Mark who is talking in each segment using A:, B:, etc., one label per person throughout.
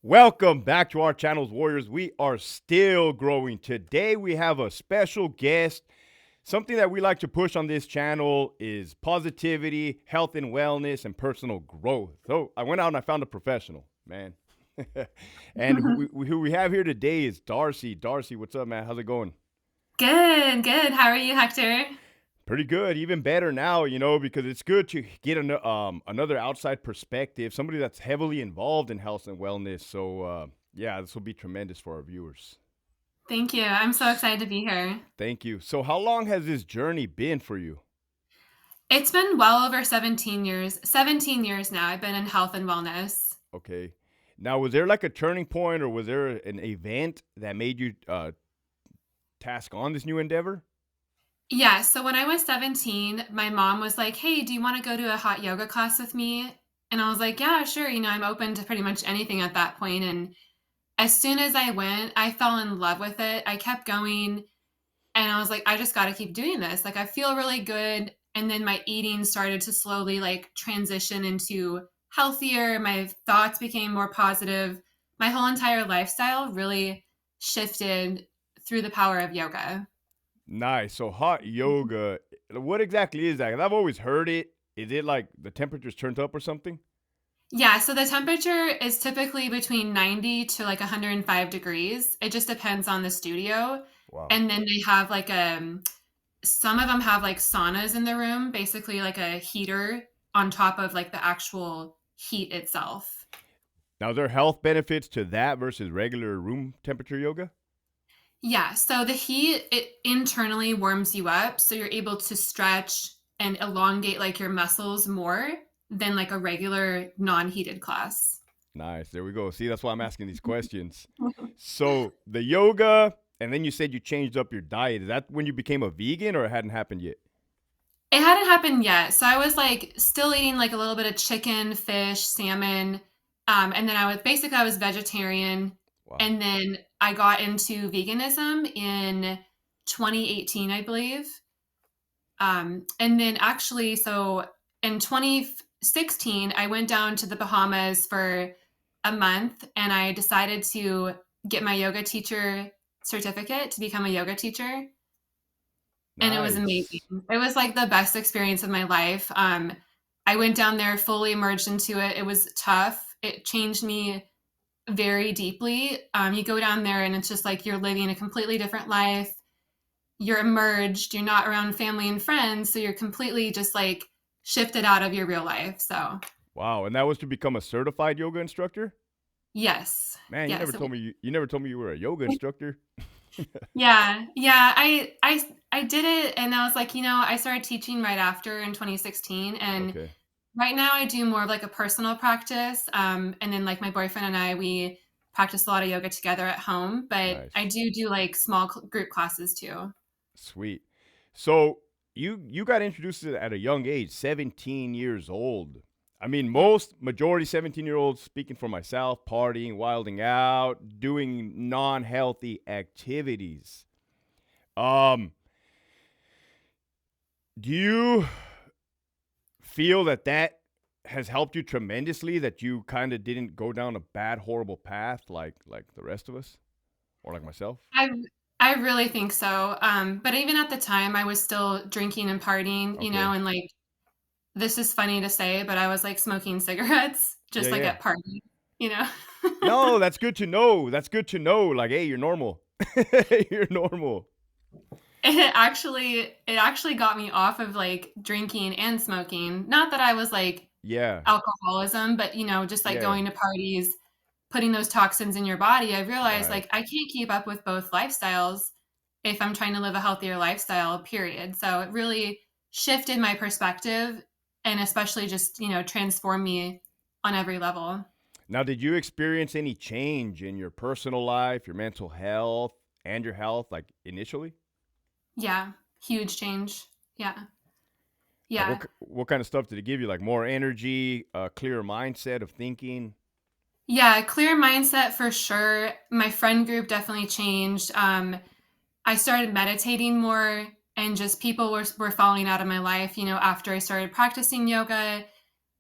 A: Welcome back to our channels, Warriors. We are still growing. Today, we have a special guest. Something that we like to push on this channel is positivity, health and wellness, and personal growth. So I went out and I found a professional, man. And who we have here today is Darci. Darci, what's up, man? How's it going?
B: Good, good. How are you, Hector?
A: Pretty good, even better now, because it's good to get another outside perspective, somebody that's heavily involved in health and wellness. So, yeah, this will be tremendous for our viewers.
B: Thank you. I'm so excited to be here.
A: Thank you. So, how long has this journey been for you?
B: It's been well over 17 years. 17 years now. I've been in health and wellness.
A: Okay. Now, was there like a turning point or was there an event that made you task on this new endeavor?
B: Yeah, so when I was 17, my mom was like, "Hey, do you want to go to a hot yoga class with me?" And I was like, "Yeah, sure. I'm open to pretty much anything at that point." And as soon as I went, I fell in love with it. I kept going and I was like, "I just got to keep doing this. Like I feel really good." And then my eating started to slowly like transition into healthier. My thoughts became more positive. My whole entire lifestyle really shifted through the power of yoga.
A: Nice. So, hot yoga, what exactly is that? 'Cause I've always heard it. Is it like the temperature's turned up or something?
B: Yeah, so the temperature is typically between 90 to like 105 degrees. It just depends on the studio.
A: Wow.
B: And then they have like some of them have like saunas in the room, basically like a heater on top of like the actual heat itself.
A: Now, are there health benefits to that versus regular room temperature yoga?
B: Yeah, so the heat it internally warms you up, so you're able to stretch and elongate like your muscles more than like a regular non-heated class.
A: Nice. There we go. See, that's why I'm asking these questions. So, the yoga, and then you said you changed up your diet. Is that when you became a vegan or it hadn't happened yet?
B: It hadn't happened yet. So I was like still eating like a little bit of chicken, fish, salmon. And then I was vegetarian.
A: Wow.
B: And then I got into veganism in 2018, I believe. And then actually, so in 2016, I went down to the Bahamas for a month and I decided to get my yoga teacher certificate to become a yoga teacher. And it was amazing.
A: Nice.
B: It was like the best experience of my life. I went down there fully immersed into it. It was tough. It changed me very deeply. You go down there and it's just like you're living a completely different life. You're immersed. You're not around family and friends, so you're completely just like shifted out of your real life. So
A: Wow. And that was to become a certified yoga instructor?
B: yes,
A: Man, you never
B: yes.
A: told me you never told me you were a yoga instructor.
B: Yeah, yeah. I did it, and I was like, I started teaching right after in 2016, and
A: Okay.
B: right now I do more of like a personal practice. And then like my boyfriend and I, we practice a lot of yoga together at home, but I
A: Nice.
B: do like small group classes too.
A: Sweet. So, you got introduced to it at a young age, 17 years old. I mean,
B: Yeah.
A: most majority 17-year-olds, speaking for myself, partying, wilding out, doing non-healthy activities. Um, do you feel that that has helped you tremendously, that you kind of didn't go down a bad horrible path like the rest of us or like myself?
B: I I really think so. But even at the time, I was still drinking and partying,
A: Okay.
B: and like this is funny to say, but I was like smoking cigarettes
A: Yeah,
B: just like
A: yeah.
B: at parties, you know.
A: No, that's good to know. That's good to know. Like, hey, you're normal. You're normal.
B: It actually got me off of like drinking and smoking. Not that I was like
A: Yeah.
B: alcoholism, but just like
A: Yeah.
B: going to parties, putting those toxins in your body. I realized
A: Right.
B: like I can't keep up with both lifestyles if I'm trying to live a healthier lifestyle, period. So it really shifted my perspective and especially just, transformed me on every level.
A: Now, did you experience any change in your personal life, your mental health, and your health, like initially?
B: Yeah, huge change. Yeah.
A: Like,
B: Yeah.
A: what kind of stuff did it give you? Like more energy, a clearer mindset of thinking.
B: Yeah, clear mindset for sure. My friend group definitely changed. I started meditating more and just people were falling out of my life, after I started practicing yoga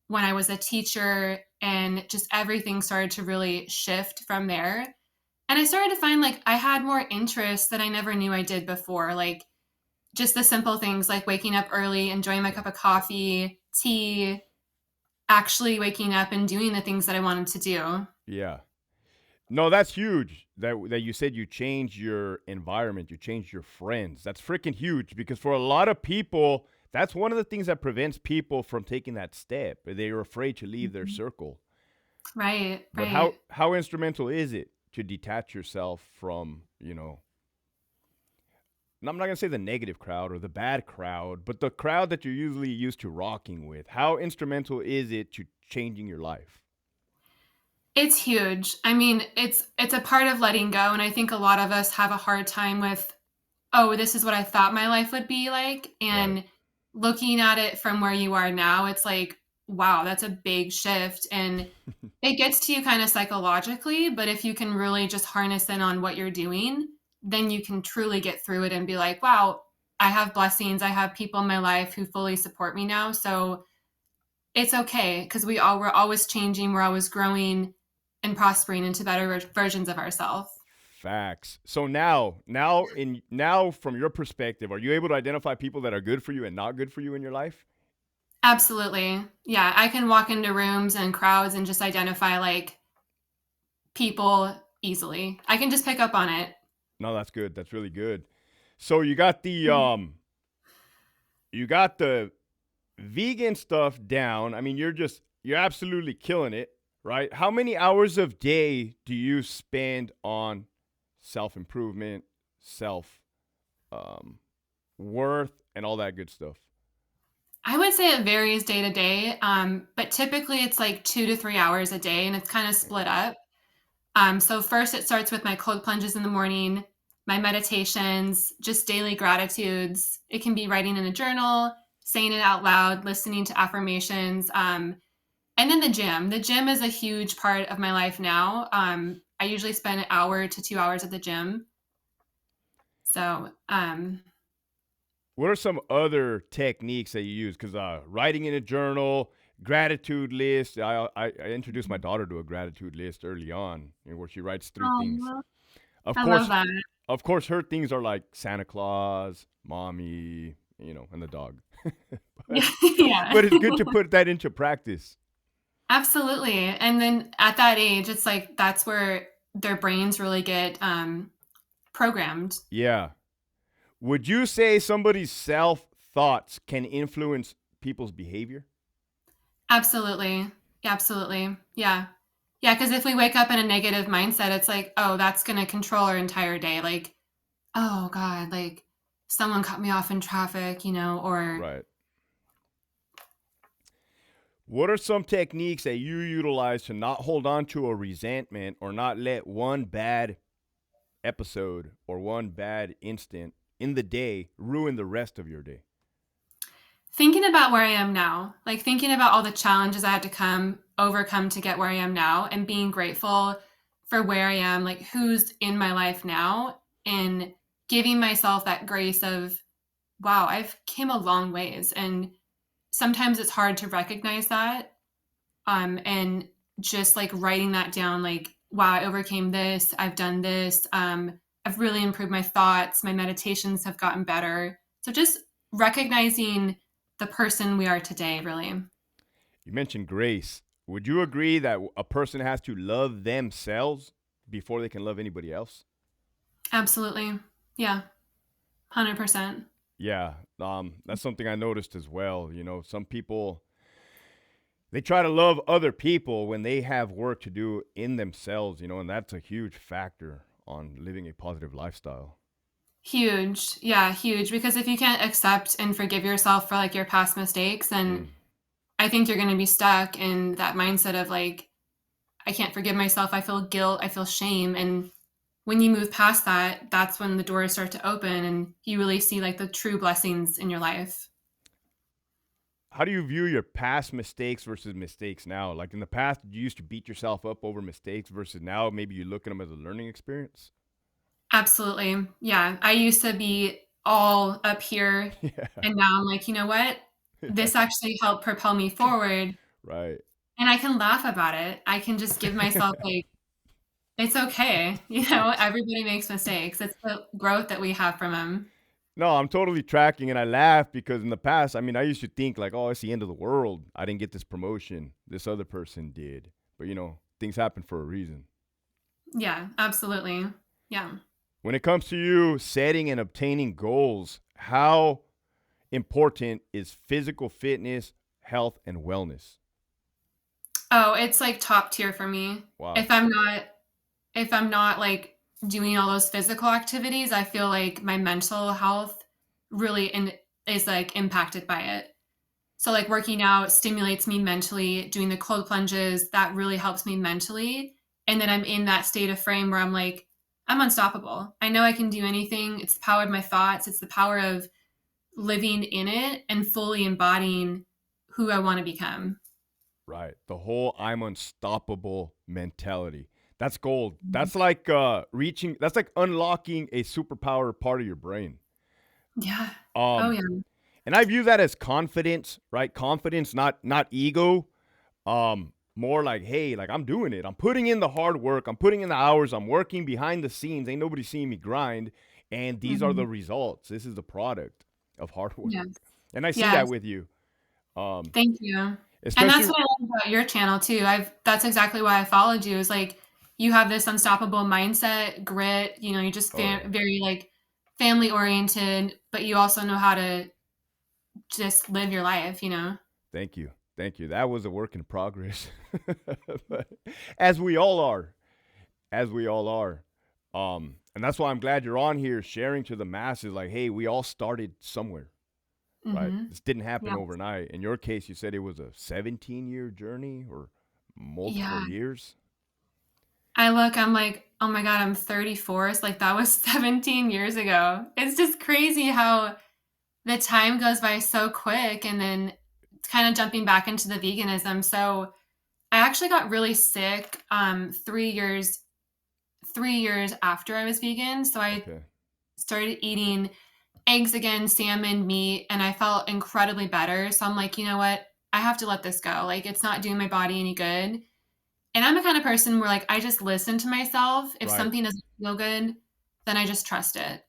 B: when I was a teacher and just everything started to really shift from there. And I started to find like I had more interests that I never knew I did before. Like just the simple things like waking up early, enjoying my
A: Yeah.
B: cup of coffee, tea, actually waking up and doing the things that I wanted to do.
A: Yeah. No, that's huge. That you said you changed your environment, you changed your friends. That's freaking huge because for a lot of people, that's one of the things that prevents people from taking that step. They're afraid to leave their
B: Mhm.
A: circle.
B: Right,
A: But
B: right.
A: how instrumental is it to detach yourself from, and I'm not gonna say the negative crowd or the bad crowd, but the crowd that you're usually used to rocking with. How instrumental is it to changing your life?
B: It's huge. I mean, it's a part of letting go, and I think a lot of us have a hard time with, "Oh, this is what I thought my life would be like,"
A: Right.
B: and looking at it from where you are now, it's like, "Wow, that's a big shift," and it gets to you kinda psychologically, but if you can really just harness in on what you're doing, then you can truly get through it and be like, "Wow, I have blessings, I have people in my life who fully support me now, so it's okay because we're always changing, we're always growing and prospering into better versions of ourselves."
A: Facts. So now from your perspective, are you able to identify people that are good for you and not good for you in your life?
B: Absolutely. Yeah, I can walk into rooms and crowds and just identify, like, people easily. I can just pick up on it.
A: No, that's good. That's really good. So
B: Mhm.
A: you got the vegan stuff down. I mean, you're absolutely killing it, right? How many hours of day do you spend on self-improvement, self um worth and all that good stuff?
B: I would say it varies day to day, but typically it's like 2 to 3 hours a day, and it's kinda split up. So first it starts with my cold plunges in the morning, my meditations, just daily gratitudes. It can be writing in a journal, saying it out loud, listening to affirmations, and then the gym. The gym is a huge part of my life now. I usually spend an hour to 2 hours at the gym. So,
A: What are some other techniques that you use? Because writing in a journal, gratitude list. I introduced my daughter to a gratitude list early on, where she writes three things.
B: oh,
A: Of
B: I love
A: course,
B: that.
A: her things are like Santa Claus, mommy, and the dog. but
B: Yeah, yeah.
A: but it's good to put that into practice.
B: Absolutely. And then at that age, it's like that's where their brains really get programmed.
A: Yeah. Would you say somebody's self thoughts can influence people's behavior?
B: Absolutely. Absolutely. Yeah. Yeah, because if we wake up in a negative mindset, it's like, "Oh, that's gonna control our entire day." Like, "Oh god, like, someone cut me off in traffic," or
A: Right. What are some techniques that you utilize to not hold on to a resentment or not let one bad episode or one bad instant in the day ruin the rest of your day?
B: thinking about where I am now, like, thinking about all the challenges I had to overcome to get where I am now and being grateful for where I am, like, who's in my life now, and giving myself that grace of, "Wow, I've came a long ways," and sometimes it's hard to recognize that, and just like writing that down, like, wow, I overcame this, I've done this, I've really improved my thoughts, my meditations have gotten better. So just recognizing the person we are today, really.
A: You mentioned grace. Would you agree that a person has to love themselves before they can love anybody else?
B: Absolutely. Yeah. 100%.
A: Yeah, that's something I noticed as well. Some people they try to love other people when they have work to do in themselves. And that's a huge factor on living a positive lifestyle.
B: Huge. Yeah, huge. Because if you can't accept and forgive yourself for like your past mistakes, then
A: Mm.
B: I think you're going to be stuck in that mindset of like, I can't forgive myself. I feel guilt. I feel shame. And when you move past that, that's when the doors start to open and you really see like the true blessings in your life.
A: How do you view your past mistakes versus mistakes now? Like in the past, you used to beat yourself up over mistakes versus now maybe you look at them as a learning experience.
B: Absolutely. Yeah. I used to be all up here
A: Yeah,
B: and now I'm like, you know what? This
A: yeah,
B: actually helped propel me forward.
A: right.
B: and I can laugh about it. I can just give myself like, it's okay. Everybody makes mistakes. It's the growth that we have from them.
A: No, I'm totally tracking, and I laugh because in the past, I mean, I used to think like, oh, it's the end of the world. I didn't get this promotion. This other person did. But things happen for a reason.
B: Yeah, absolutely. Yeah.
A: When it comes to you setting and obtaining goals, how important is physical fitness, health, and wellness?
B: Oh, it's like top tier for me.
A: Wow.
B: If I'm not if I'm not like doing all those physical activities, I feel like my mental health really is like impacted by it. So like working out stimulates me mentally, doing the cold plunges, that really helps me mentally. And then I'm in that state of frame where I'm like, I'm unstoppable. I know I can do anything. It's the power of my thoughts. It's the power of living in it and fully embodying who I want to become.
A: Right. The whole I'm unstoppable mentality. That's gold. That's like that's like unlocking a superpower part of your brain.
B: Yeah. Oh
A: Um
B: yeah.
A: and I view that as confidence, right? Confidence, not ego. More like, hey, like I'm doing it. I'm putting in the hard work. I'm putting in the hours. I'm working behind the scenes. Ain't nobody seeing me grind. And these are
B: Mhm.
A: the results. This is the product of hard work.
B: Yes.
A: And I see that
B: Yes.
A: with you. Um,
B: Thank you. And that's
A: especially
B: what I love about your channel too. That's exactly why I followed you. Is like you have this unstoppable mindset, grit, you're just
A: oh yeah.
B: very like family oriented, but you also know how to just live your life.
A: Thank you. Thank you. That was a work in progress. But as we all are. As we all are. And that's why I'm glad you're on here sharing to the masses like, hey, we all started somewhere. Right?
B: Mhm.
A: This didn't happen
B: Yeah.
A: overnight. In your case, you said it was a 17-year journey or multiple
B: Yeah.
A: years.
B: I'm like, "Oh my god, I'm 34." It's like that was 17 years ago. It's just crazy how the time goes by so quick, and then kind of jumping back into the veganism. So I actually got really sick 3 years after I was vegan. So I
A: Okay.
B: started eating eggs again, salmon, meat, and I felt incredibly better. So I'm like, you know what? I have to let this go. Like it's not doing my body any good. And I'm the kind of person where like I just listen to myself. If
A: Right.
B: something doesn't feel good, then I just trust it.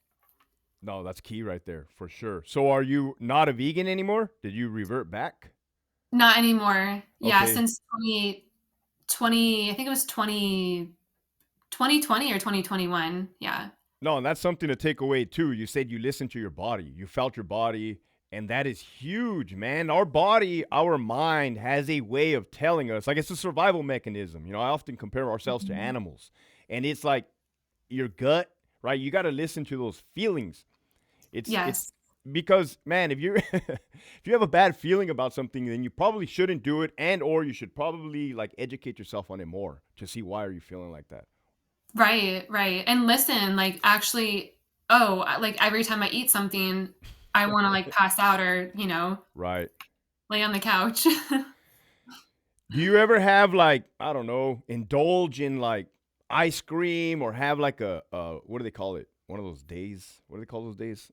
A: No, that's key right there for sure. So are you not a vegan anymore? Did you revert back?
B: Not anymore. Yeah,
A: Okay.
B: since 2020, I think it was 2020 or 2021. Yeah.
A: No, and that's something to take away too. You said you listened to your body. You felt your body, and that is huge, man. Our body, our mind has a way of telling us, like it's a survival mechanism. I often compare ourselves to
B: Mhm.
A: animals, and it's like your gut, right? You got to listen to those feelings. It's
B: Yes.
A: because man, if you if you have a bad feeling about something, then you probably shouldn't do it, and or you should probably like educate yourself on it more to see why are you feeling like that.
B: Right, right. And listen, like actually, like every time I eat something, I want to like pass out or,
A: Right.
B: lay on the couch.
A: Do you ever have like, I don't know, indulge in like ice cream or have like a what do they call it? One of those days. What do they call those days?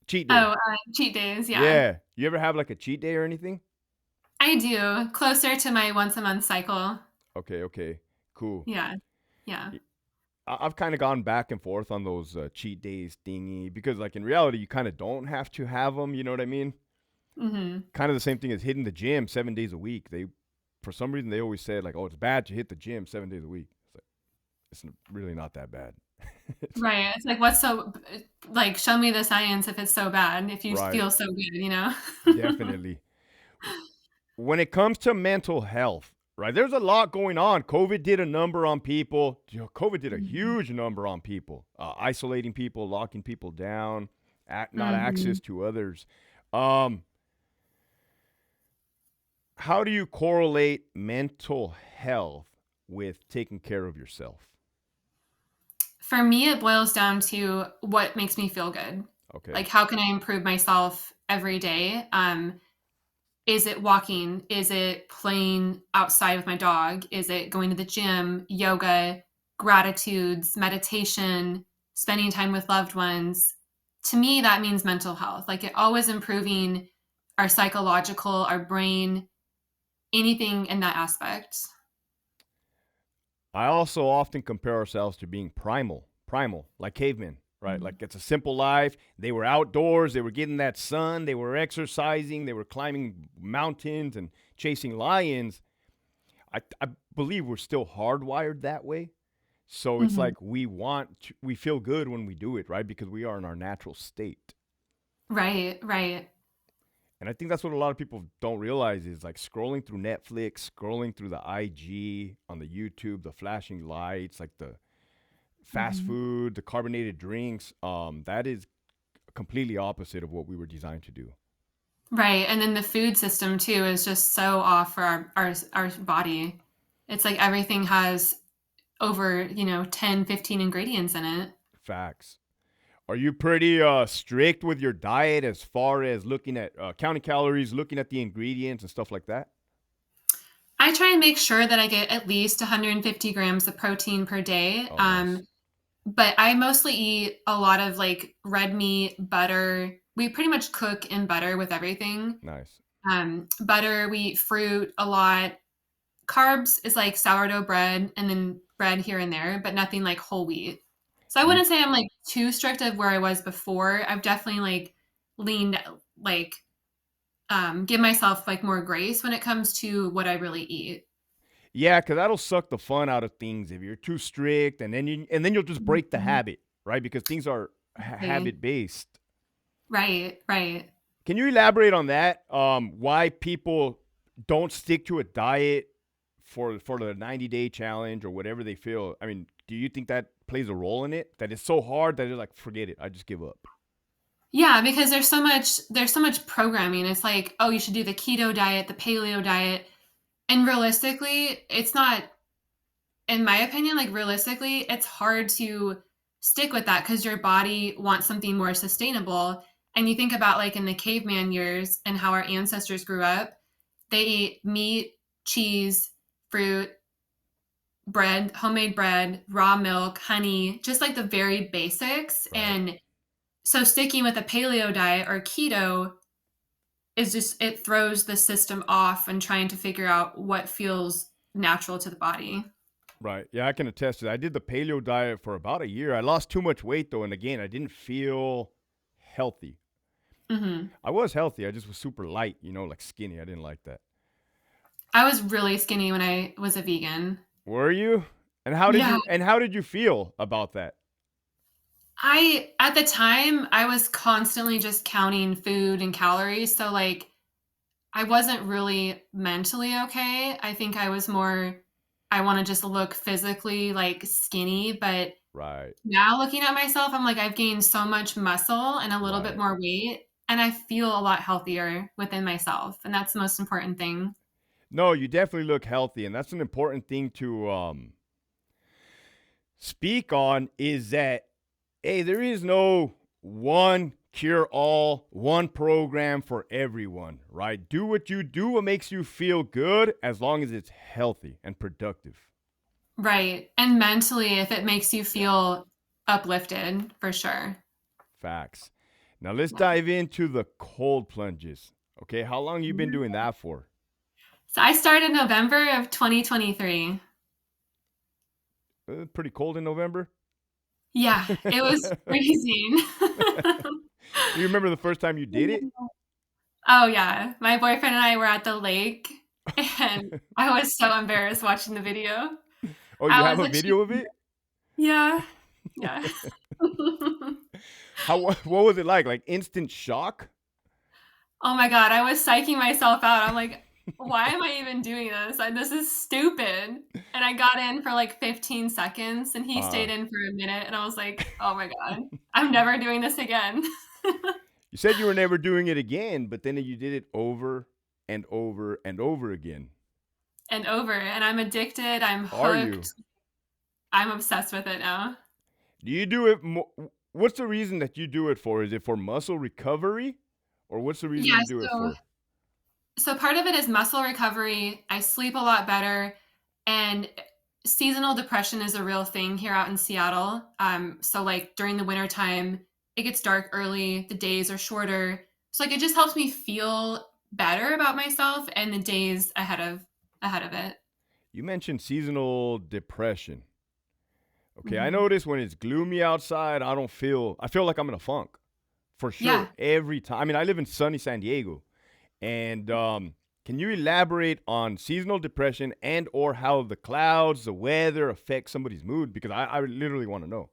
A: Cheat day.
B: Cheat days, yeah.
A: Yeah. You ever have like a cheat day or anything?
B: I do. Closer to my once a month cycle.
A: Okay, okay. Cool.
B: Yeah. Yeah.
A: I've kind of gone back and forth on those cheat days thingy because like in reality you kind of don't have to have them, you know what I mean?
B: Mhm.
A: Kind of the same thing as hitting the gym 7 days a week. They for some reason they always said like, "Oh, it's bad to hit the gym 7 days a week." It's really not that bad.
B: Right. It's like what's so like show me the science if it's so bad, if you
A: Right.
B: feel so good?
A: Definitely. When it comes to mental health, right, there's a lot going on. COVID did a number on people. COVID did a
B: Mhm.
A: huge number on people, isolating people, locking people down, not access
B: Mhm.
A: to others. Um, how do you correlate mental health with taking care of yourself?
B: For me, it boils down to what makes me feel good.
A: Okay.
B: Like, how can I improve myself every day? Is it walking? Is it playing outside with my dog? Is it going to the gym, yoga, gratitudes, meditation, spending time with loved ones? To me, that means mental health. Like, it always improving our psychological, our brain, anything in that aspect.
A: I also often compare ourselves to being primal, like cavemen, right?
B: Mhm.
A: Like it's a simple life. They were outdoors, they were getting that sun, they were exercising, they were climbing mountains and chasing lions. I believe we're still hardwired that way. So it's
B: Mhm.
A: like we feel good when we do it, right? Because we are in our natural state.
B: Right, right.
A: And I think that's what a lot of people don't realize is like scrolling through Netflix, scrolling through the IG on the YouTube, the flashing lights, like the fast
B: Mhm.
A: food, the carbonated drinks, that is completely opposite of what we were designed to do.
B: Right, and then the food system too is just so off for our body. It's like everything has over, 10, 15 ingredients in it.
A: Facts. Are you pretty strict with your diet as far as looking at counting calories, looking at the ingredients and stuff like that?
B: I try and make sure that I get at least 150 grams of protein per day.
A: Oh, nice.
B: But I mostly eat a lot of like red meat, butter. We pretty much cook in butter with everything.
A: Nice.
B: Butter, we eat fruit a lot. Carbs is like sourdough bread and then bread here and there, but nothing like whole wheat. So I
A: Do you
B: wouldn't say I'm like too strict of where I was before. I've definitely like leaned like give myself like more grace when it comes to what I really eat.
A: Yeah, because that'll suck the fun out of things if you're too strict, and then you'll just break the
B: Mhm.
A: habit, right? Because things are
B: Okay.
A: habit based.
B: Right, right.
A: Can you elaborate on that? Why people don't stick to a diet for the 90-day challenge or whatever they feel? I mean, do you think that plays a role in it? That it's so hard that they're like, forget it, I just give up.
B: Yeah, because there's so much programming. It's like, oh, you should do the keto diet, the paleo diet. And realistically, it's not, in my opinion, like realistically, it's hard to stick with that because your body wants something more sustainable. And you think about like in the caveman years and how our ancestors grew up, they ate meat, cheese, fruit, bread, homemade bread, raw milk, honey, just like the very basics.
A: Right.
B: And so sticking with a paleo diet or keto is just, it throws the system off and trying to figure out what feels natural to the body.
A: Right. Yeah, I can attest to that. I did the paleo diet for about a year. I lost too much weight though, and again, I didn't feel healthy.
B: Mhm.
A: I was healthy. I just was super light, like skinny. I didn't like that.
B: I was really skinny when I was a vegan.
A: Were you?
B: Yeah.
A: And how did you feel about that?
B: I at the time, I was constantly just counting food and calories, so, like, I wasn't really mentally okay. I think I was more, I wanna just look physically, like, skinny, but
A: Right.
B: now looking at myself, I'm like, I've gained so much muscle and a little bit
A: Right.
B: more weight, and I feel a lot healthier within myself, and that's the most important thing.
A: No, you definitely look healthy, and that's an important thing to speak on is that hey, there is no one cure all, one program for everyone, right? Do what you do, what makes you feel good, as long as it's healthy and productive.
B: Right, and mentally, if it makes you feel uplifted, for sure.
A: Facts. Now let's
B: Yeah.
A: dive into the cold plunges. Okay, how long you been doing that for?
B: So I started November of 2023.
A: Pretty cold in November.
B: Yeah, it was freezing.
A: Do you remember the first time you did it?
B: Oh, yeah. My boyfriend and I were at the lake, and I was so embarrassed watching the video.
A: Oh, you
B: I
A: have
B: was
A: a
B: literally,
A: video of it?
B: yeah, yeah.
A: How what was it like? Like instant shock?
B: Oh my god, I was psyching myself out. I'm like, "Why am I even doing this? This is stupid." And I got in for, like, 15 seconds, and he
A: Uh
B: stayed in for a minute, and I was like, "Oh my god, I'm never doing this again."
A: You said you were never doing it again, but then you did it over and over and over again.
B: And over, and I'm addicted, I'm
A: Are
B: hooked,
A: you?
B: I'm obsessed with it now.
A: Do you do it what's the reason that you do it for? Is it for muscle recovery or what's the reason
B: Yeah,
A: you do it
B: so
A: for?
B: so part of it is muscle recovery, I sleep a lot better, and seasonal depression is a real thing here out in Seattle. So, like, during the winter time, it gets dark early, the days are shorter, so, like, it just helps me feel better about myself and the days ahead of it.
A: You mentioned seasonal depression. Okay, I
B: Mhm.
A: notice when it's gloomy outside, I feel like I'm in a funk for sure
B: Yeah.
A: every time. I mean, I live in sunny San Diego. And can you elaborate on seasonal depression and or how the clouds, the weather affect somebody's mood? Because I literally want to know.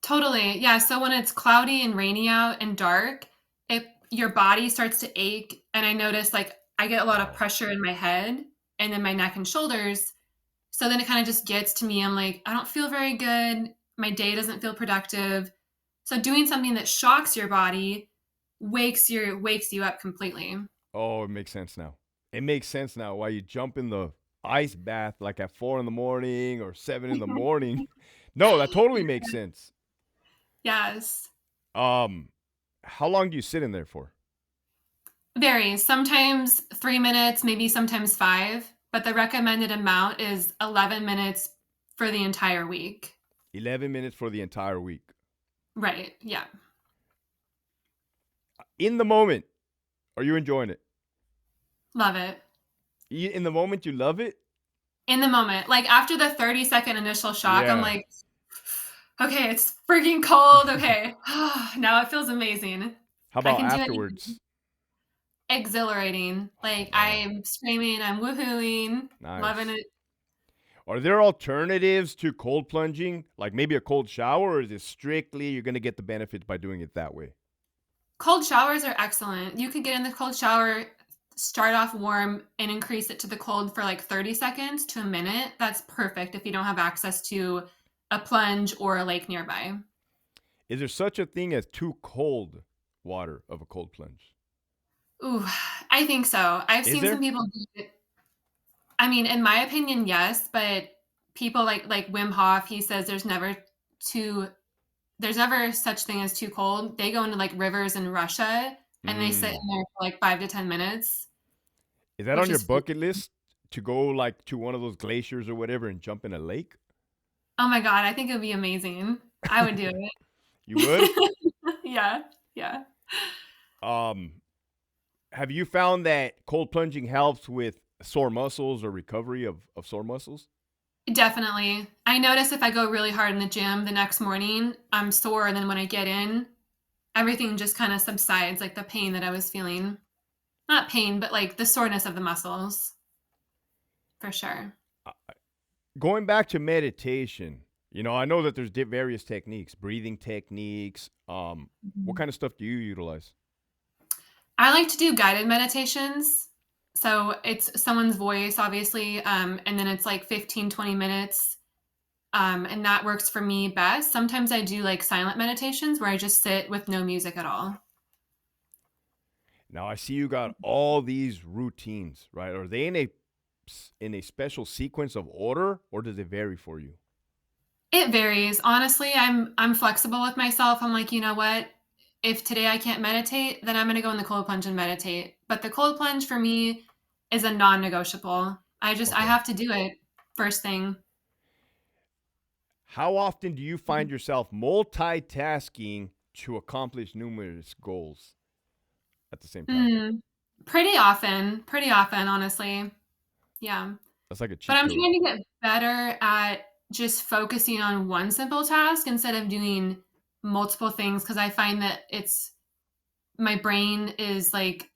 B: Totally. Yeah, so when it's cloudy and rainy out and dark, it your body starts to ache, and I notice, like, I get a lot of
A: Oh.
B: pressure in my head and then my neck and shoulders, so then it kinda just gets to me, I'm like, "I don't feel very good, my day doesn't feel productive." So doing something that shocks your body wakes you up completely.
A: Oh, it makes sense now. It makes sense now why you jump in the ice bath like at 4 in the morning or 7 in the morning. No, that totally makes sense.
B: Yes.
A: Um, how long do you sit in there for?
B: Varies. Sometimes 3 minutes, maybe sometimes 5, but the recommended amount is 11 minutes for the entire week.
A: 11 minutes for the entire week.
B: Right, yeah.
A: In the moment, are you enjoying it?
B: Love it.
A: In the moment, you love it?
B: In the moment, like, after the 30-second initial shock, I'm
A: Yeah.
B: like, "Okay, it's freaking cold, okay. Now it feels amazing.
A: How
B: I
A: about
B: can do anything."
A: afterwards?
B: Exhilarating.
A: Oh,
B: Like,
A: man.
B: I'm screaming, I'm woohooing, loving
A: Nice.
B: it.
A: Are there alternatives to cold plunging? Like maybe a cold shower, or is it strictly you're going to get the benefits by doing it that way?
B: Cold showers are excellent. You could get in the cold shower, start off warm, and increase it to the cold for like 30 seconds to a minute. That's perfect if you don't have access to a plunge or a lake nearby.
A: Is there such a thing as too cold water of a cold plunge?
B: Ooh, I think so. I've
A: Is
B: seen some
A: there?
B: people do it. I mean, in my opinion, yes, but people like Wim Hof, he says too there's never such thing as too cold. They go into like rivers in Russia and they sit in
A: Mm.
B: there for like 5 to 10 minutes,
A: Is that on
B: which
A: your
B: is
A: bucket list to go like to one of those glaciers or whatever and jump in a lake?
B: oh my god, I think it would be amazing. I would do
A: You would?
B: it. Yeah, yeah.
A: Um, have you found that cold plunging helps with sore muscles or recovery of sore muscles?
B: Definitely. I notice if I go really hard in the gym the next morning, I'm sore, and then when I get in, everything just kinda subsides, like the pain that I was feeling. Not pain, but like the soreness of the muscles, for sure.
A: Uh, Going back to meditation, I know that there's various techniques, breathing techniques. What
B: Mhm.
A: kind of stuff do you utilize?
B: I like to do guided meditations. So it's someone's voice, obviously, and then it's like 15, 20 minutes. And that works for me best. Sometimes I do like silent meditations where I just sit with no music at all.
A: Now I see you got all these routines, right? Are they in a special sequence of order, or does it vary for you?
B: It varies. Honestly, I'm flexible with myself. I'm like, you know what? If today I can't meditate, then I'm gonna go in the cold plunge and meditate. But the cold plunge for me is a non-negotiable. I
A: Okay.
B: have to do it first thing.
A: How often do you find yourself multitasking to accomplish numerous goals at the same time?
B: Mm, pretty often, honestly. Yeah.
A: That's like a
B: But
A: cheat
B: I'm
A: code.
B: trying to get better at just focusing on one simple task instead of doing multiple things because I find that it's my brain is like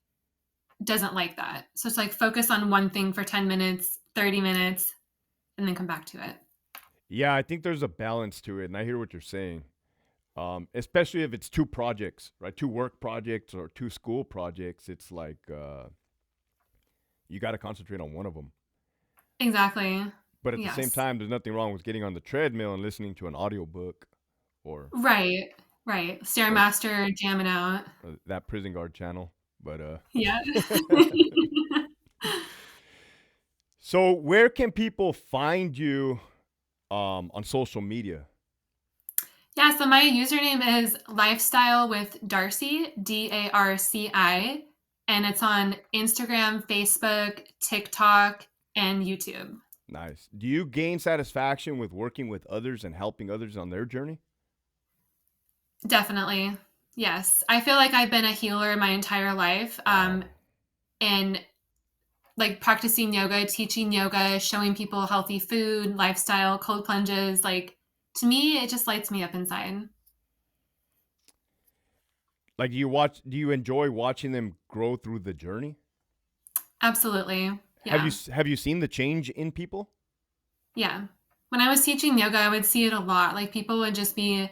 B: doesn't like that. So it's like focus on one thing for 10 minutes, 30 minutes, and then come back to it.
A: Yeah, I think there's a balance to it, and I hear what you're saying. Especially if it's two projects, right? Two work projects or two school projects. It's like you got to concentrate on one of them.
B: Exactly.
A: But at the same
B: Yes.
A: time, there's nothing wrong with getting on the treadmill and listening to an audiobook or
B: Right. Right.
A: or
B: Stairmaster jamming out.
A: that prison guard channel. But
B: Yeah.
A: so where can people find you on social media?
B: Yeah, so my username is lifestyle with Darci, Darci, and it's on Instagram, Facebook, TikTok, and YouTube.
A: Nice. Do you gain satisfaction with working with others and helping others on their journey?
B: Definitely. Yes. I feel like I've been a healer my entire life.
A: Wow.
B: and like practicing yoga, teaching yoga, showing people healthy food, lifestyle, cold plunges, like to me, it just lights me up inside.
A: Like, do you enjoy watching them grow through the journey?
B: Absolutely. Yeah.
A: Have you seen the change in people?
B: Yeah. When I was teaching yoga, I would see it a lot. Like people would just be,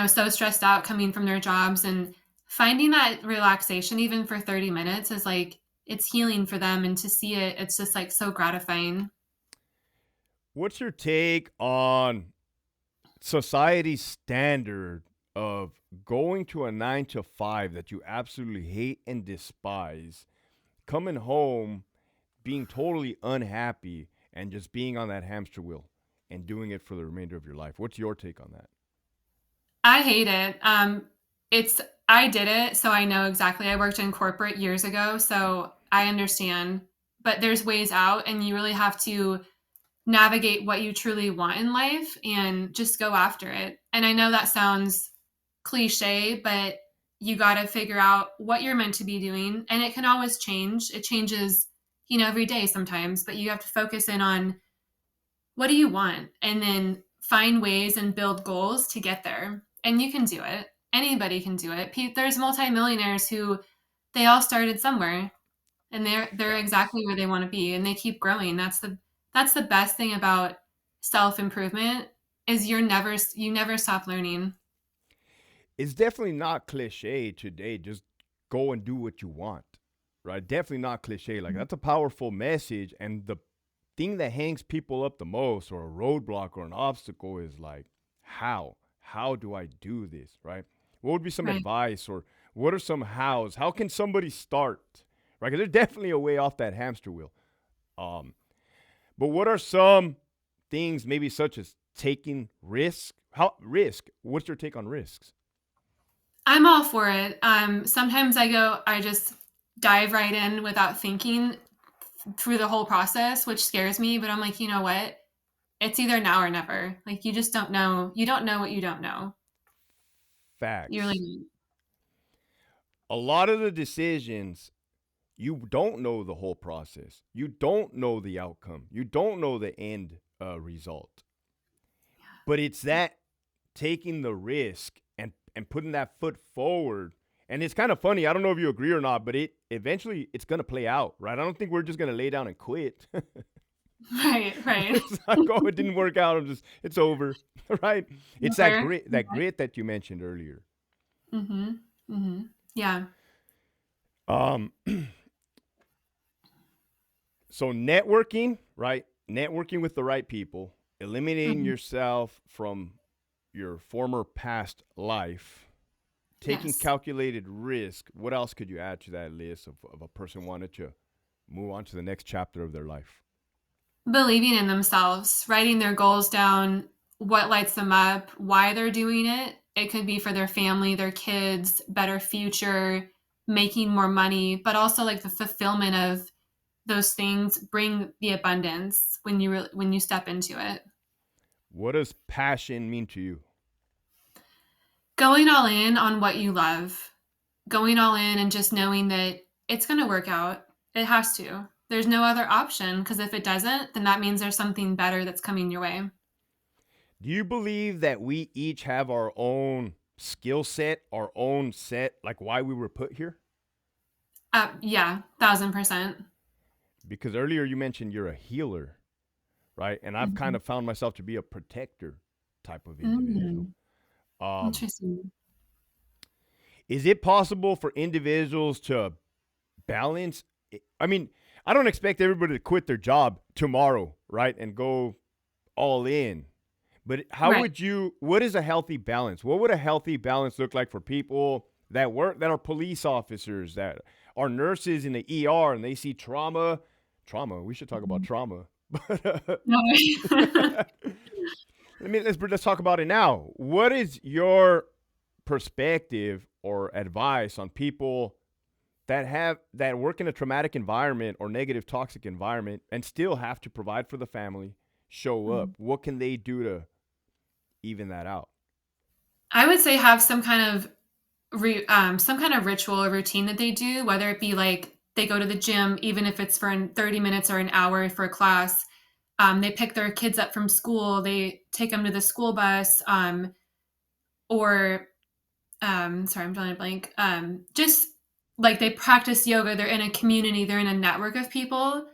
B: so stressed out coming from their jobs, and finding that relaxation even for 30 minutes is like it's healing for them, and to see it, it's just like so gratifying.
A: What's your take on society's standard of going to a 9 to 5 that you absolutely hate and despise, coming home, being totally unhappy, and just being on that hamster wheel and doing it for the remainder of your life? What's your take on that?
B: I hate it. It's I did it, so I know exactly. I worked in corporate years ago, so I understand. But there's ways out, and you really have to navigate what you truly want in life and just go after it. And I know that sounds cliche, but you got to figure out what you're meant to be doing, and it can always change. It changes, every day sometimes, but you have to focus in on what do you want, and then find ways and build goals to get there. And you can do it. Anybody can do it. There's multimillionaires who they all started somewhere, and they're
A: Facts.
B: exactly where they want to be, and they keep growing. That's the best thing about self-improvement is you never stop learning.
A: It's definitely not cliche today. Just go and do what you want, right? Definitely not cliche. Like, that's a powerful message. And the thing that hangs people up the most, or a roadblock or an obstacle, is like, how? How do I do this, right? What would be some
B: Right.
A: advice, or what are some hows? How can somebody start, right? Because there's definitely a way off that hamster wheel. Um, but what are some things, maybe such as taking risk? How risk? What's your take on risks?
B: I'm all for it. Sometimes I just dive right in without thinking through the whole process, which scares me, but I'm like, you know what? It's either now or never. Like you just don't know. You don't know what you don't know. You really
A: Facts.
B: don't.
A: A lot of the decisions, you don't know the whole process. You don't know the outcome. You don't know the end result. But it's that taking the risk and putting that foot forward. And it's kind of funny. I don't know if you agree or not, but it eventually it's gonna play out, right? I don't think we're just gonna lay down and quit.
B: Right, right.
A: It's like, oh, it didn't work out. It's over, right? It's
B: Never.
A: that grit that you mentioned earlier.
B: Mhm. Mhm. Yeah.
A: Um, so networking, right? Networking with the right people, eliminating
B: Mhm.
A: yourself from your former past life, taking
B: Yes.
A: calculated risk. What else could you add to that list of a person wanted to move on to the next chapter of their life?
B: Believing in themselves, writing their goals down, what lights them up, why they're doing it. It could be for their family, their kids, better future, making more money, but also like the fulfillment of those things bring the abundance when you step into it.
A: What does passion mean to you?
B: Going all in on what you love, going all in and just knowing that it's going to work out. It has to. There's no other option because if it doesn't, then that means there's something better that's coming your way.
A: Do you believe that we each have our own skill set, our own set, like why we were put here?
B: Yeah, 1000%.
A: Because earlier you mentioned you're a healer, right? And I've kind
B: Mhm.
A: of found myself to be a protector type of individual.
B: Mm,
A: Um,
B: interesting.
A: is it possible for individuals to balance? I mean, I don't expect everybody to quit their job tomorrow, right? And go all in. But
B: Right.
A: what is a healthy balance? What would a healthy balance look like for people that are police officers, that are nurses in the ER and they see trauma? We should talk about
B: Mhm.
A: trauma. But
B: No.
A: let's talk about it now. What is your perspective or advice on people that work in a traumatic environment or negative toxic environment and still have to provide for the family, show up?
B: Mhm.
A: What can they do to even that out?
B: I would say have some kind of ritual or routine that they do, whether it be like They go to the gym, even if it's for 30 minutes or an hour for a class. They pick their kids up from school. They take them to the school bus, or sorry, I'm drawing a blank. Just like they practice yoga. They're in a community. They're in a network of people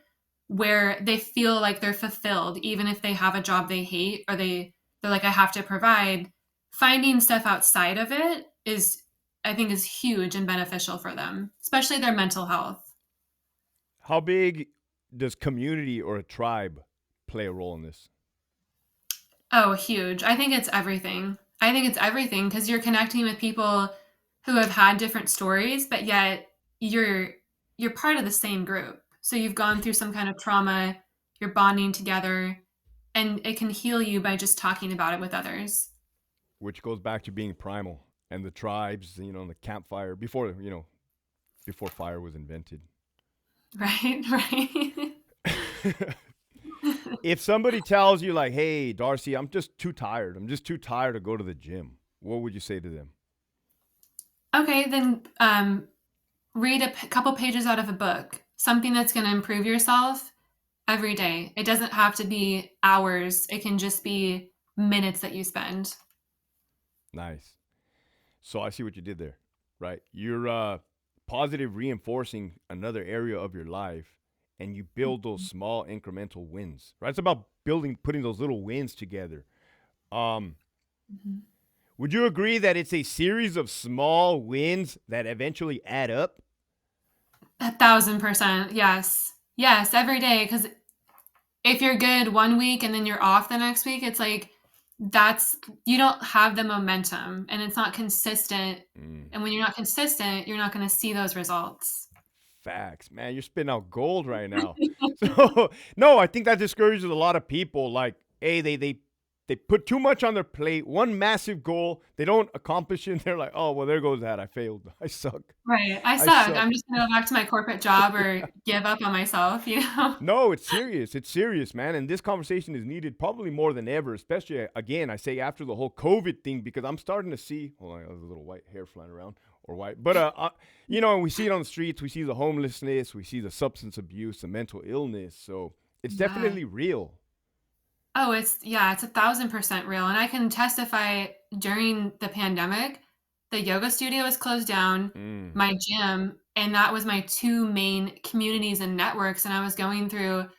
B: where they feel like they're fulfilled, even if they have a job they hate or they're like, I have to provide. Finding stuff outside of it is, I think, is huge and beneficial for them, especially their mental health.
A: How big does community or a tribe play a role in this?
B: Oh, huge. I think it's everything. I think it's everything because you're connecting with people who have had different stories, but yet you're you're part of the same group. So you've gone through some kind of trauma, you're bonding together, and it can heal you by just talking about it with others.
A: Which goes back to being primal and the tribes, and the campfire before fire was invented.
B: Right? Right.
A: If somebody tells you like, "Hey, Darcy, I'm just too tired. I'm just too tired to go to the gym," what would you say to them?
B: Okay, then read a couple pages out of a book, something that's going to improve yourself every day. It doesn't have to be hours, it can just be minutes that you spend.
A: Nice. So I see what you did there, right? You're positive reinforcing another area of your life, and you build those small incremental wins, right? It's about putting those little wins together. Um,
B: Mhm.
A: would you agree that it's a series of small wins that eventually add up?
B: 1,000%. Yes. Yes, every day. Because if you're good one week and then you're off the next week, it's like that's you don't have the momentum and it's not consistent.
A: Mm.
B: And when you're not consistent, you're not going to see those results.
A: Facts, man. You're spitting out gold right now. So no, I think that discourages a lot of people. Like, hey, they put too much on their plate, one massive goal, they don't accomplish it, and they're like, oh well, there goes that. I failed. I suck.
B: Right. I
A: I
B: suck.
A: suck.
B: I'm just going to go back to my corporate job or give up on myself, you know?
A: No, it's serious. It's serious, man. And this conversation is needed probably more than ever, especially again, I say after the whole COVID thing, because I'm starting to see, hold on, there's a little white hair flying around or white, but, we see it on the streets. We see the homelessness. We see the substance abuse, the mental illness. So it's
B: Yeah.
A: definitely real.
B: Oh, it's 1,000% real. And I can testify during the pandemic, the yoga studio was closed down,
A: Mm.
B: my gym, and that was my two main communities and networks. And I was going through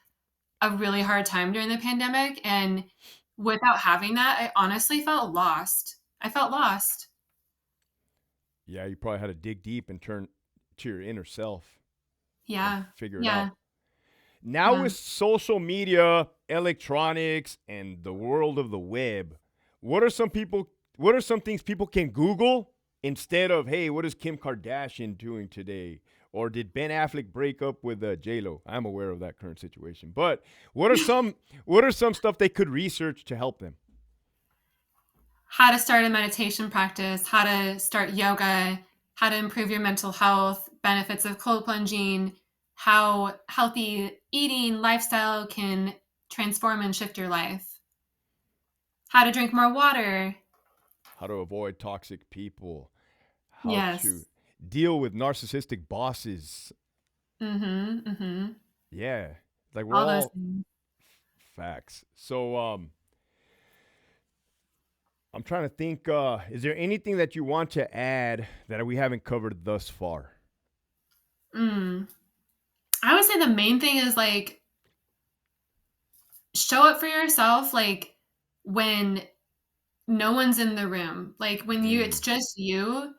B: a really hard time during the pandemic. And without having that, I honestly felt lost. I felt lost.
A: Yeah, you probably had to dig deep and turn to your inner self and
B: Yeah.
A: figure it
B: Yeah.
A: out. Now with
B: Yeah.
A: social media, electronics, and the world of the web, what are some things people can Google instead of, hey, what is Kim Kardashian doing today? Or did Ben Affleck break up with J Lo? I'm aware of that current situation. But what are some what are some stuff they could research to help them?
B: How to start a meditation practice, how to start yoga, how to improve your mental health, benefits of cold plunging, how healthy eating lifestyle can transform and shift your life, how to drink more water.
A: How to avoid toxic people, how to
B: Yes.
A: deal with narcissistic bosses.
B: Mhm. Mhm.
A: Yeah. Like we're
B: All those
A: all
B: things.
A: facts. So I'm trying to think. Is there anything that you want to add that we haven't covered thus far?
B: Mm. I would say the main thing is like show up for yourself like when no one's in the room. Like when it's
A: Mm,
B: just you,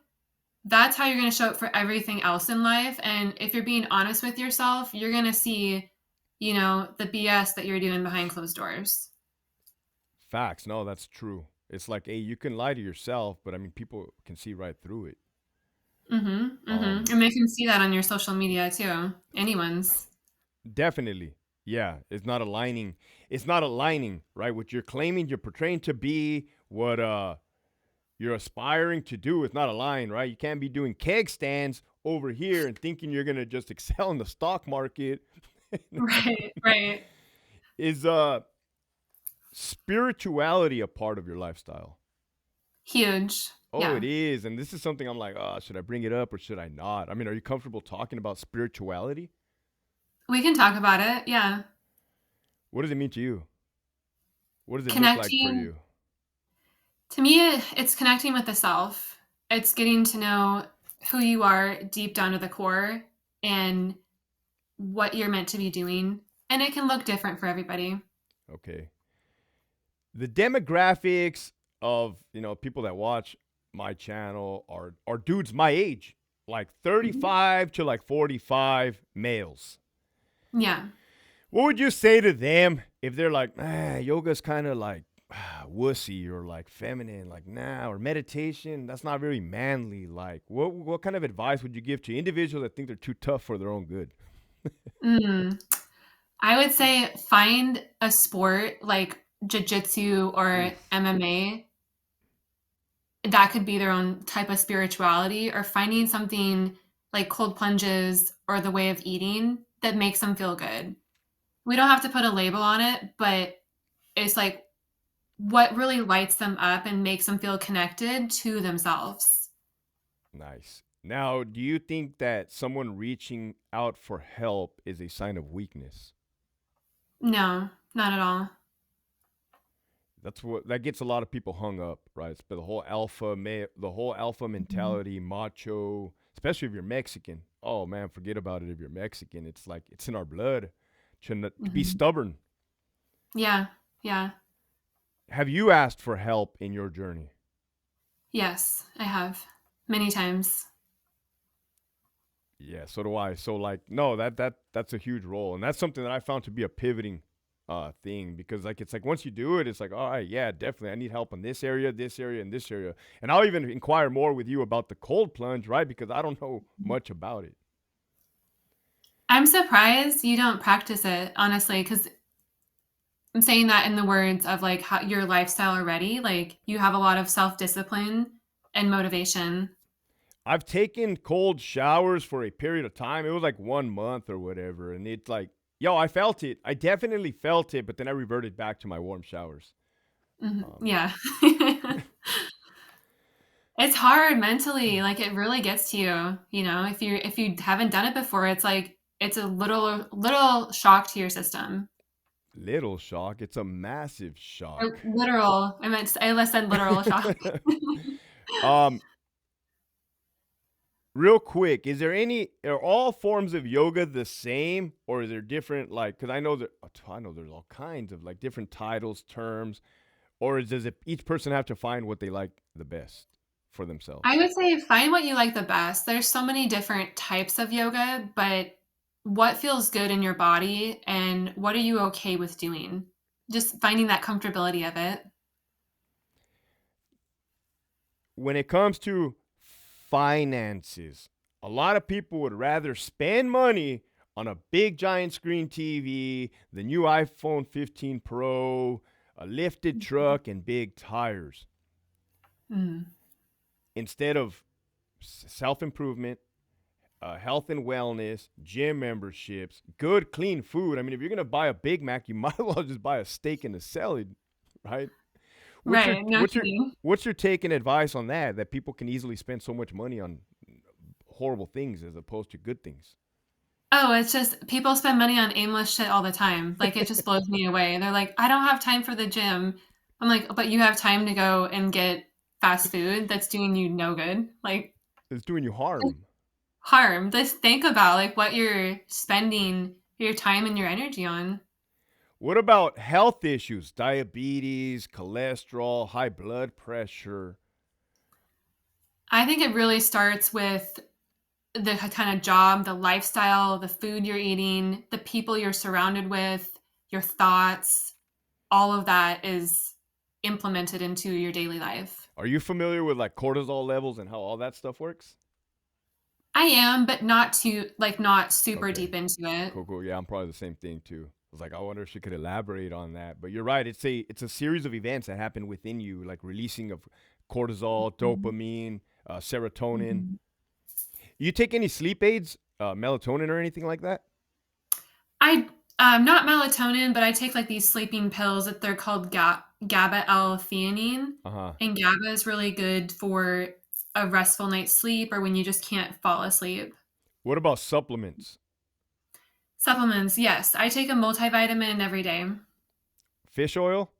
B: that's how you're gonna show up for everything else in life, and if you're being honest with yourself, you're gonna see, the BS that you're doing behind closed doors.
A: facts. No, that's true. It's like, hey, you can lie to yourself, but I mean, people can see right through it.
B: Mhm, mhm,
A: Um,
B: and they can see that on your social media too, anyone's.
A: definitely, yeah. It's not aligning. It's not aligning, right? What you're claiming, you're portraying to be, what you're aspiring to do. It's not aligned, right? You can't be doing keg stands over here and thinking you're gonna just excel in the stock market.
B: Right, right.
A: Is spirituality a part of your lifestyle?
B: Huge.
A: Oh, it
B: Yeah.
A: is. And this is something I'm like, oh, should I bring it up or should I not? I mean, are you comfortable talking about spirituality?
B: We can talk about it. Yeah.
A: What does it mean to you? What does it look like for
B: Connecting
A: you?
B: to me, it's connecting with the self. It's getting to know who you are deep down to the core and what you're meant to be doing. And it can look different for everybody.
A: Okay. The demographics of, people that watch my channel are dudes my age, like
B: Mhm.
A: 35 to like 45 males.
B: Yeah.
A: What would you say to them if they're like, yoga's kind of like wussy or like feminine, like nah, or meditation, that's not very manly. Like, what kind of advice would you give to individuals that think they're too tough for their own good?
B: Mm. I would say find a sport like jiu-jitsu or
A: Oof.
B: MMA that could be their own type of spirituality, or finding something like cold plunges or the way of eating that makes them feel good. We don't have to put a label on it, but it's like what really lights them up and makes them feel connected to themselves.
A: Nice. Now, do you think that someone reaching out for help is a sign of weakness?
B: No, not at all.
A: That's what that gets a lot of people hung up, right? But the whole alpha
B: Mhm.
A: mentality, macho, especially if you're Mexican. Oh man, forget about it. If you're Mexican, it's like it's in our blood to be
B: Mhm.
A: stubborn.
B: Yeah, yeah.
A: Have you asked for help in your journey?
B: Yes, I have many times.
A: Yeah, so do I. So like, no, that's a huge role, and that's something that I found to be a pivoting thing because like it's like once you do it, it's like all right, yeah, definitely, I need help in this area, and this area, and I'll even inquire more with you about the cold plunge, right? Because I don't know much about it.
B: I'm surprised you don't practice it, honestly, because I'm saying that in the words of like how your lifestyle already. Like you have a lot of self discipline and motivation.
A: I've taken cold showers for a period of time. It was like 1 month or whatever, and it's like, yo, I felt it. I definitely felt it, but then I reverted back to my warm showers.
B: Mhm.
A: Um,
B: Yeah. It's hard mentally, like, it really gets to you, if you haven't done it before, it's like it's a little shock to your system.
A: Little shock. It's a massive
B: Or
A: shock.
B: literal, I said literal shock.
A: um, Real quick, are all forms of yoga the same, or is there different? Like, because I know there's all kinds of like different titles, terms, or does each person have to find what they like the best for
B: I
A: themselves?
B: would say find what you like the best. There's so many different types of yoga, but what feels good in your body and what are you okay with doing? Just finding that comfortability of it.
A: When it comes to finances, a lot of people would rather spend money on a big giant screen TV, the new iPhone 15 Pro, a lifted
B: Mhm.
A: truck, and big tires
B: Mm.
A: instead of self improvement, health and wellness, gym memberships, good clean food. I mean, if you're gonna buy a Big Mac, you might as well just buy a steak and a salad, right? What's your
B: Right, no
A: what's your
B: kidding.
A: what's your take and advice on that? That people can easily spend so much money on horrible things as opposed to good things.
B: Oh, it's just people spend money on aimless shit all the time. Like, it just blows me away. They're like, "I don't have time for the gym." I'm like, "But you have time to go and get fast food that's doing you no good." Like,
A: It's doing you harm.
B: harm. Just think about, like, what you're spending your time and your energy on.
A: What about health issues? Diabetes, cholesterol, high blood pressure.
B: I think it really starts with the kind of job, the lifestyle, the food you're eating, the people you're surrounded with, your thoughts, all of that is implemented into your daily life.
A: Are you familiar with like cortisol levels and how all that stuff works?
B: I am, but not super
A: Okay.
B: deep into it.
A: Cool, cool. Yeah, I'm probably the same thing too. I was like, I wonder if she could elaborate on that. But you're right. It's a series of events that happen within you, like releasing of cortisol,
B: Mhm,
A: dopamine, serotonin.
B: mhm.
A: You take any sleep aids, melatonin or anything like that?
B: I not melatonin, but I take, like, these sleeping pills that they're called GABA L-theanine,
A: Uh-huh.
B: and GABA is really good for a restful night's sleep or when you just can't fall asleep.
A: What about supplements?
B: Supplements, yes, I take a multivitamin every day.
A: Fish oil?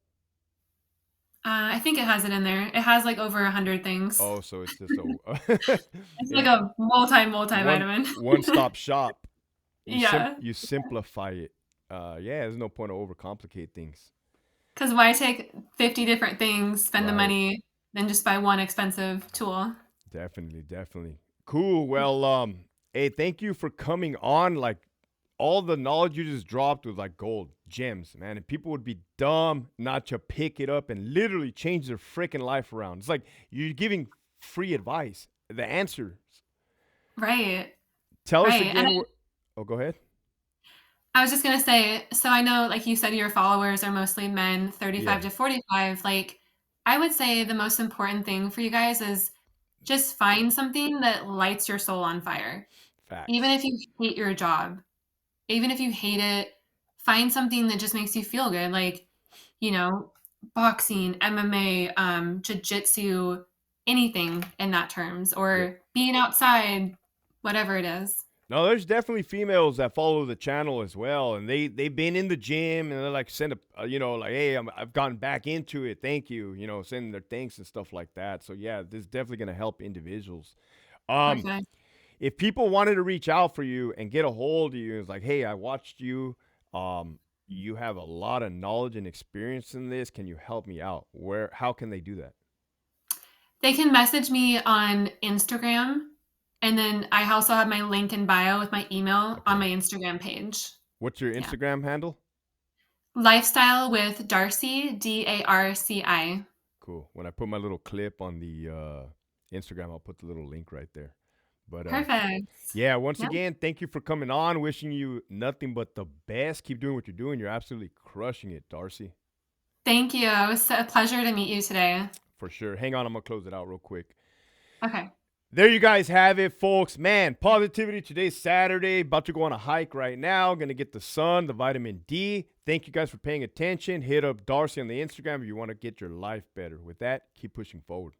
B: I think it has it in there. It has, like, over 100 things.
A: Oh, so it's just a
B: It's like
A: it,
B: a
A: one
B: multivitamin.
A: one-stop shop.
B: Yeah,
A: You simplify it. Yeah, there's no point to overcomplicate things.
B: 'cause why take 50 different things, spend the
A: Right.
B: money, then just buy one expensive tool?
A: Definitely, definitely. Cool. Well, hey, thank you for coming on. Like all the knowledge you just dropped was like gold, gems, man. And people would be dumb not to pick it up and literally change their freaking life around. It's like you're giving free advice. The answers.
B: Right,
A: Tell us
B: right, and
A: again. Oh, go ahead.
B: I was just gonna say, so I know, like you said, your followers are mostly men, 35
A: Yeah.
B: to 45. Like, I would say the most important thing for you guys is just find something that lights your soul on fire. Even
A: Facts.
B: if you hate your job, even if you hate it, find something that just makes you feel good. Like, you know, boxing, MMA, jujitsu, anything in that terms,
A: Yeah.
B: or being outside, whatever it is.
A: No, there's definitely females that follow the channel as well, and they've been in the gym and they're like send like hey, I've gotten back into it, thank you, sending their thanks and stuff like that. So yeah, this is definitely gonna help individuals. Um,
B: Perfect.
A: if people wanted to reach out for you and get a hold of you, it's like hey, I watched you, you have a lot of knowledge and experience in this. Can you help me out? How can they do that?
B: They can message me on Instagram, and then I also have my link in bio with my email on
A: Okay,
B: my Instagram page.
A: what's your
B: Yeah.
A: Instagram handle?
B: Lifestyle with Darci, Darci.
A: Cool. When I put my little clip on the Instagram, I'll put the little link right there. But
B: Perfect.
A: yeah, once
B: Yep.
A: again, thank you for coming on. Wishing you nothing but the best. Keep doing what you're doing. You're absolutely crushing it, Darcy.
B: Thank you. It was a pleasure to meet you today.
A: For sure. Hang on, I'm gonna close it out real quick.
B: Okay.
A: There you guys have it, folks. Man, positivity. Today's Saturday. About to go on a hike right now. Gonna get the sun, the vitamin D. Thank you guys for paying attention. Hit up Darcy on the Instagram if you want to get your life better. With that, keep pushing forward.